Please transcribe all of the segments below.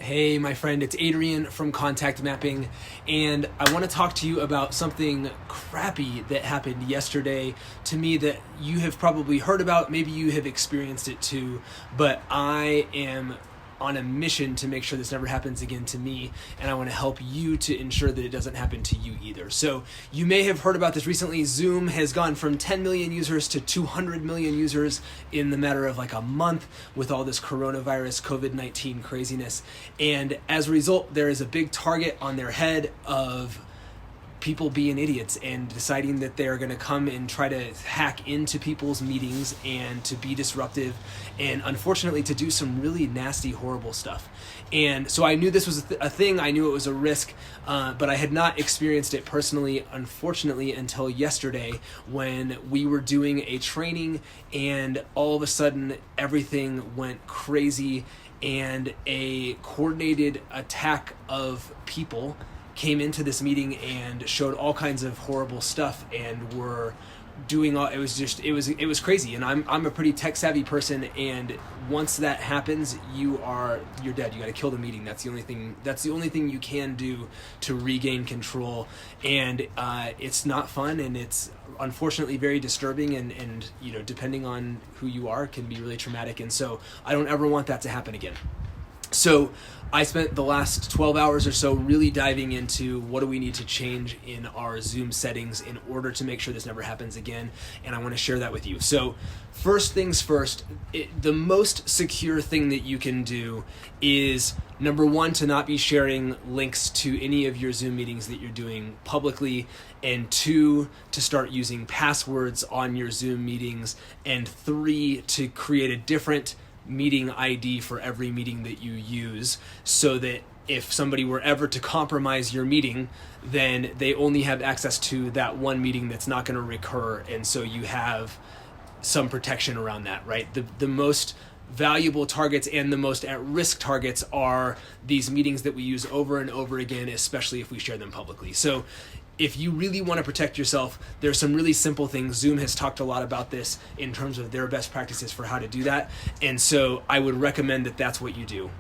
Hey, my friend, it's Adrian from Contact Mapping, and I want to talk to you about something crappy that happened yesterday to me that you have probably heard about. Maybe you have experienced it too, but I am on a mission to make sure this never happens again to me, and I want to help you to ensure that it doesn't happen to you either. So you may have heard about this recently. Zoom has gone from 10 million users to 200 million users in the matter of like a month with all this coronavirus COVID-19 craziness, and as a result there is a big target on their head of people being idiots and deciding that they're going to come and try to hack into people's meetings and to be disruptive and unfortunately to do some really nasty, horrible stuff. And so I knew this was a thing. I knew it was a risk, but I had not experienced it personally, unfortunately, until yesterday when we were doing a training and all of a sudden everything went crazy and a coordinated attack of people came into this meeting and showed all kinds of horrible stuff and were doing all, it was crazy. And I'm a pretty tech savvy person, and once that happens you're dead. You got to kill the meeting. That's the only thing you can do to regain control, and it's not fun, and it's unfortunately very disturbing, and depending on who you are, can be really traumatic. And so I don't ever want that to happen again. So I spent the last 12 hours or so really diving into what do we need to change in our Zoom settings in order to make sure this never happens again, and I want to share that with you. So first things first, the most secure thing that you can do is, number one, to not be sharing links to any of your Zoom meetings that you're doing publicly, and two, to start using passwords on your Zoom meetings, and three, to create a different meeting ID for every meeting that you use, so that if somebody were ever to compromise your meeting, then they only have access to that one meeting that's not going to recur, and so you have some protection around that, right? The most valuable targets and the most at-risk targets are these meetings that we use over and over again, especially if we share them publicly. So if you really want to protect yourself, there's some really simple things. Zoom has talked a lot about this in terms of their best practices for how to do that, and so I would recommend that that's what you do.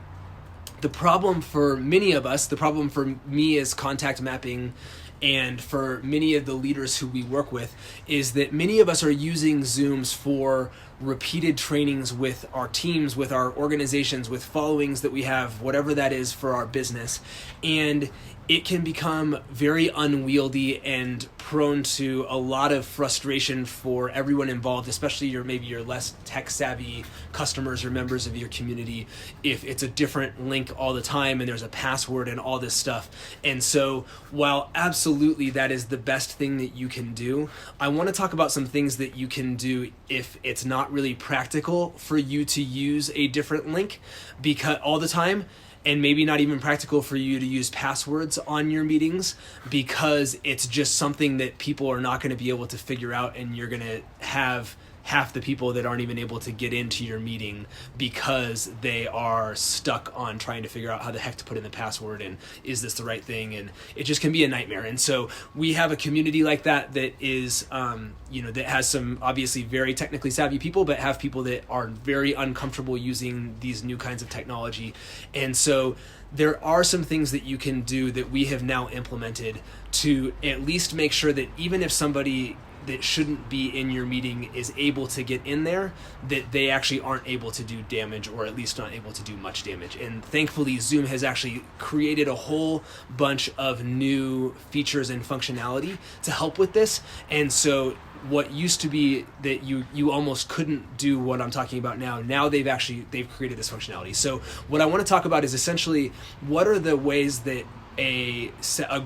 The problem for many of us, the problem for me as Contact Mapping, and for many of the leaders who we work with, is that many of us are using Zooms for repeated trainings with our teams, with our organizations, with followings that we have, whatever that is for our business, and it can become very unwieldy and prone to a lot of frustration for everyone involved, especially maybe your less tech savvy customers or members of your community, if it's a different link all the time and there's a password and all this stuff. And so while absolutely that is the best thing that you can do, I want to talk about some things that you can do if it's not really practical for you to use a different link because all the time, and maybe not even practical for you to use passwords on your meetings because it's just something that people are not going to be able to figure out, and you're going to have half the people that aren't even able to get into your meeting because they are stuck on trying to figure out how the heck to put in the password and is this the right thing, and it just can be a nightmare. And so we have a community like that is that has some obviously very technically savvy people, but have people that are very uncomfortable using these new kinds of technology. And so there are some things that you can do that we have now implemented to at least make sure that even if somebody that shouldn't be in your meeting is able to get in there, that they actually aren't able to do damage, or at least not able to do much damage. And thankfully Zoom has actually created a whole bunch of new features and functionality to help with this. And so what used to be that you almost couldn't do what I'm talking about now they've created this functionality. So what I want to talk about is essentially what are the ways that a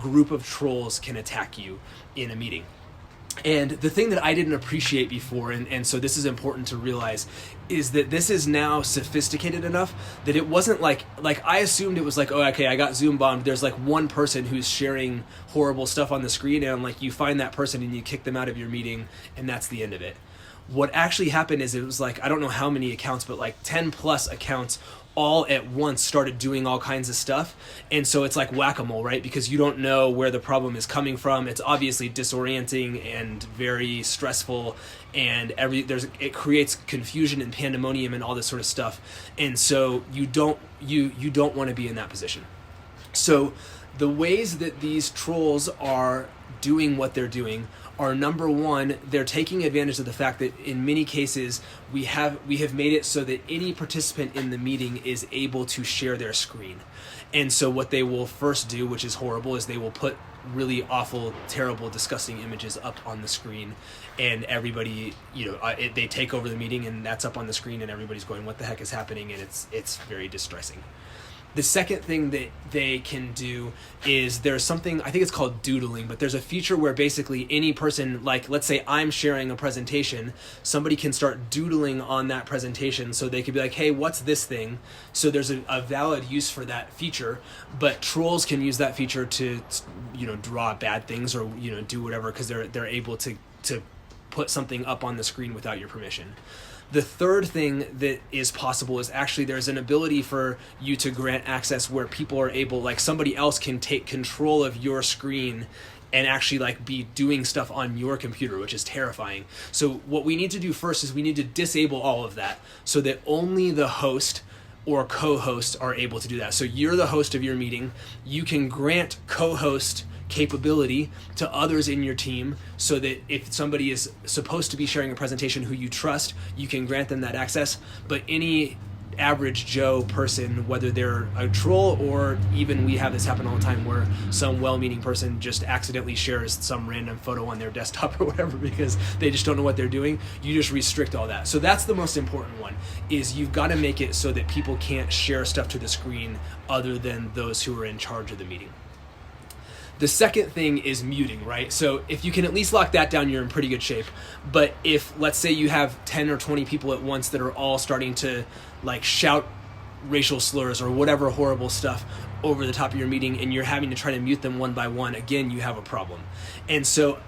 group of trolls can attack you in a meeting. And the thing that I didn't appreciate before, and so this is important to realize, is that this is now sophisticated enough that it wasn't like I assumed it was like, oh, okay, I got Zoom bombed. There's like one person who's sharing horrible stuff on the screen, and like you find that person and you kick them out of your meeting, and that's the end of it. What actually happened is it was like, I don't know how many accounts, but like 10 plus accounts all at once started doing all kinds of stuff. And so it's like whack-a-mole, right? Because you don't know where the problem is coming from. It's obviously disorienting and very stressful, and it creates confusion and pandemonium and all this sort of stuff. And so you don't want to be in that position. So the ways that these trolls are doing what they're doing are, number one, they're taking advantage of the fact that in many cases we have made it so that any participant in the meeting is able to share their screen. And so what they will first do, which is horrible, is they will put really awful, terrible, disgusting images up on the screen, and everybody, they take over the meeting, and that's up on the screen, and everybody's going, what the heck is happening? And it's very distressing. The second thing that they can do is there's something, I think it's called Doodling, but there's a feature where basically any person, like let's say I'm sharing a presentation, somebody can start doodling on that presentation. So they could be like, hey, what's this thing? So there's a valid use for that feature, but trolls can use that feature to, draw bad things or, do whatever, because they're able to put something up on the screen without your permission. The third thing that is possible is actually there's an ability for you to grant access where people are able, like somebody else can take control of your screen and actually like be doing stuff on your computer, which is terrifying. So what we need to do first is we need to disable all of that so that only the host or co-hosts are able to do that. So you're the host of your meeting. You can grant co-host capability to others in your team so that if somebody is supposed to be sharing a presentation who you trust, you can grant them that access. But any average Joe person, whether they're a troll or even we have this happen all the time where some well-meaning person just accidentally shares some random photo on their desktop or whatever because they just don't know what they're doing, you just restrict all that. So that's the most important one, is you've got to make it so that people can't share stuff to the screen other than those who are in charge of the meeting. The second thing is muting, right? So if you can at least lock that down, you're in pretty good shape. But if, let's say you have 10 or 20 people at once that are all starting to like shout racial slurs or whatever horrible stuff over the top of your meeting and you're having to try to mute them one by one, again, you have a problem. And so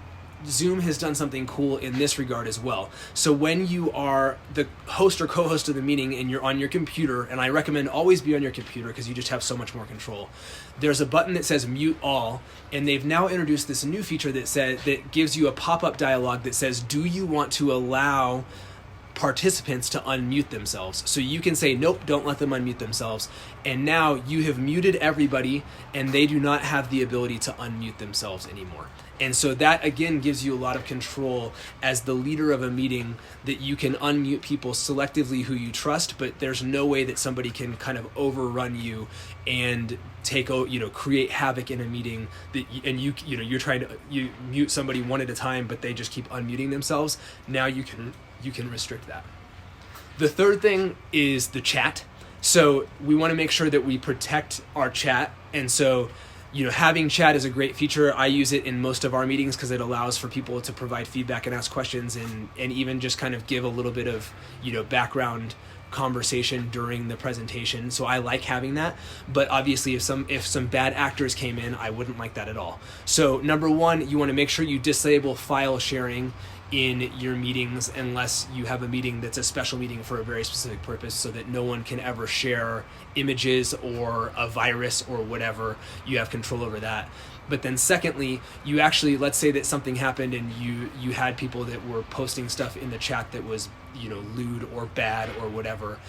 Zoom has done something cool in this regard as well. So when you are the host or co-host of the meeting and you're on your computer, and I recommend always be on your computer because you just have so much more control, there's a button that says mute all, and they've now introduced this new feature that gives you a pop-up dialog that says, do you want to allow participants to unmute themselves? So you can say, nope, don't let them unmute themselves. And now you have muted everybody and they do not have the ability to unmute themselves anymore. And so that, again, gives you a lot of control as the leader of a meeting, that you can unmute people selectively who you trust, but there's no way that somebody can kind of overrun you and create havoc in a meeting you're trying to mute somebody one at a time, but they just keep unmuting themselves. Now you can restrict that. The third thing is the chat. So we want to make sure that we protect our chat. And so having chat is a great feature. I use it in most of our meetings because it allows for people to provide feedback and ask questions and even just kind of give a little bit of, background conversation during the presentation. So I like having that. But obviously if some bad actors came in, I wouldn't like that at all. So number one, you want to make sure you disable file sharing in your meetings unless you have a meeting that's a special meeting for a very specific purpose, so that no one can ever share images or a virus or whatever. You have control over that. But then secondly, you actually, let's say that something happened and you had people that were posting stuff in the chat that was, lewd or bad or whatever.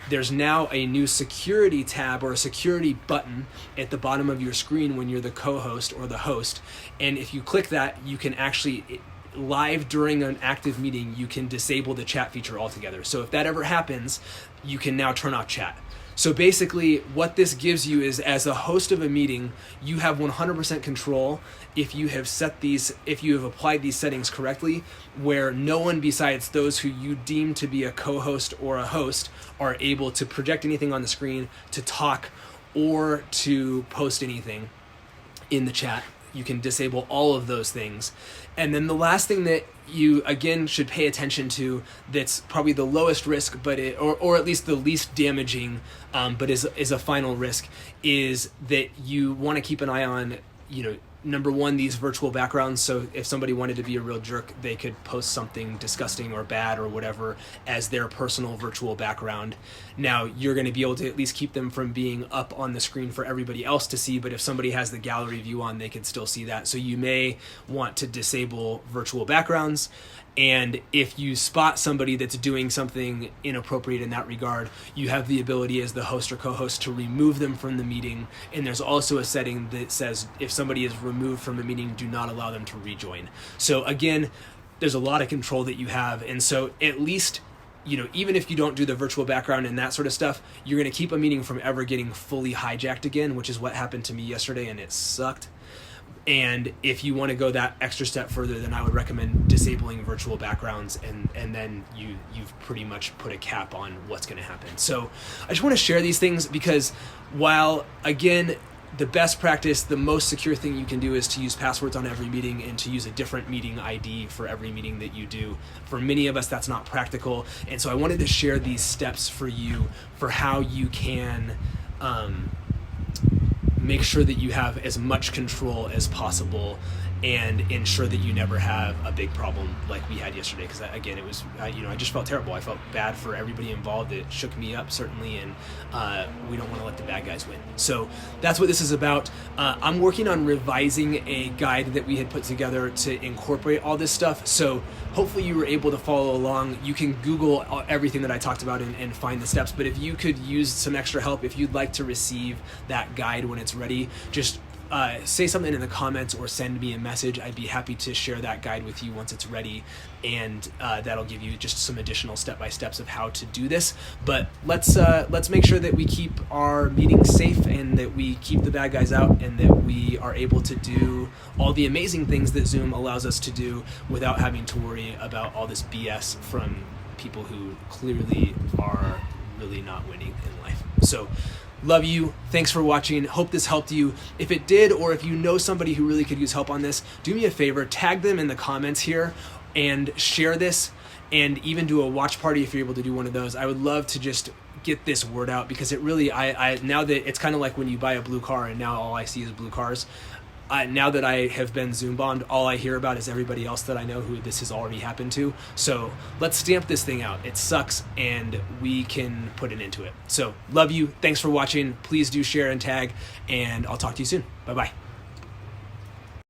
There's now a new security tab or a security button at the bottom of your screen when you're the co-host or the host. And if you click that, you can actually, live during an active meeting, you can disable the chat feature altogether. So if that ever happens, you can now turn off chat. So basically what this gives you is, as a host of a meeting, you have 100% control if you have applied these settings correctly, where no one besides those who you deem to be a co-host or a host are able to project anything on the screen, to talk, or to post anything in the chat. You can disable all of those things. And then the last thing that you, again, should pay attention to, that's probably the lowest risk, but or at least the least damaging, but is a final risk, is that you want to keep an eye on, number one, these virtual backgrounds. So if somebody wanted to be a real jerk, they could post something disgusting or bad or whatever as their personal virtual background. Now, you're going to be able to at least keep them from being up on the screen for everybody else to see, but if somebody has the gallery view on, they can still see that. So you may want to disable virtual backgrounds. And if you spot somebody that's doing something inappropriate in that regard, you have the ability as the host or co-host to remove them from the meeting. And there's also a setting that says if somebody is removed from a meeting, do not allow them to rejoin. So again, there's a lot of control that you have. And so at least, even if you don't do the virtual background and that sort of stuff, you're going to keep a meeting from ever getting fully hijacked again, which is what happened to me yesterday, and it sucked. And if you want to go that extra step further, then I would recommend disabling virtual backgrounds, and then you've pretty much put a cap on what's going to happen. So I just want to share these things because while, again, the best practice, the most secure thing you can do is to use passwords on every meeting and to use a different meeting ID for every meeting that you do. For many of us, that's not practical. And so I wanted to share these steps for you for how you can make sure that you have as much control as possible and ensure that you never have a big problem like we had yesterday. Because again, it was, I just felt terrible. I felt bad for everybody involved. It shook me up, certainly, and we don't want to let the bad guys win. So that's what this is about. I'm working on revising a guide that we had put together to incorporate all this stuff. So hopefully you were able to follow along. You can Google everything that I talked about and find the steps. But if you could use some extra help, if you'd like to receive that guide when it's ready, just say something in the comments or send me a message. I'd be happy to share that guide with you once it's ready, and that'll give you just some additional step-by-steps of how to do this. But let's make sure that we keep our meetings safe and that we keep the bad guys out and that we are able to do all the amazing things that Zoom allows us to do without having to worry about all this BS from people who clearly are really not winning in life. So love you. Thanks for watching. Hope this helped you. If it did, or if you know somebody who really could use help on this, do me a favor, tag them in the comments here and share this, and even do a watch party if you're able to do one of those. I would love to just get this word out because it really, I now that it's kind of like when you buy a blue car and now all I see is blue cars. Now that I have been Zoom bombed, all I hear about is everybody else that I know who this has already happened to. So let's stamp this thing out. It sucks, and we can put an end to it. So love you. Thanks for watching. Please do share and tag, and I'll talk to you soon. Bye-bye.